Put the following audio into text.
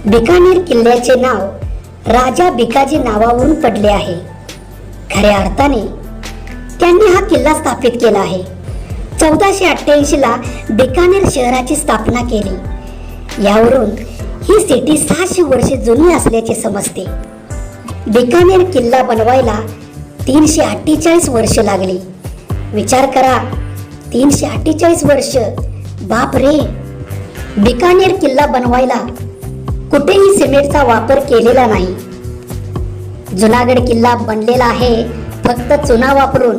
बिकानेर किल्ल्याचे नाव राजा भिकाजी नावावरून पडले आहे. खऱ्या अर्थाने त्यांनी हा किल्ला स्थापित केला आहे. 1488 ला बिकानेर शहराची स्थापना केली. यावरून ही सिटी 600 वर्षे जुनी असल्याचे समजते. बिकानेर किल्ला बनवायला 348 वर्ष लागली. विचार करा, 348 वर्ष. बाप रे. बिकानेर किल्ला बनवायला कुठेही सिमेंटचा वापर केलेला नाही. जुनागड किल्ला बनलेला आहे फक्त चुना वापरून.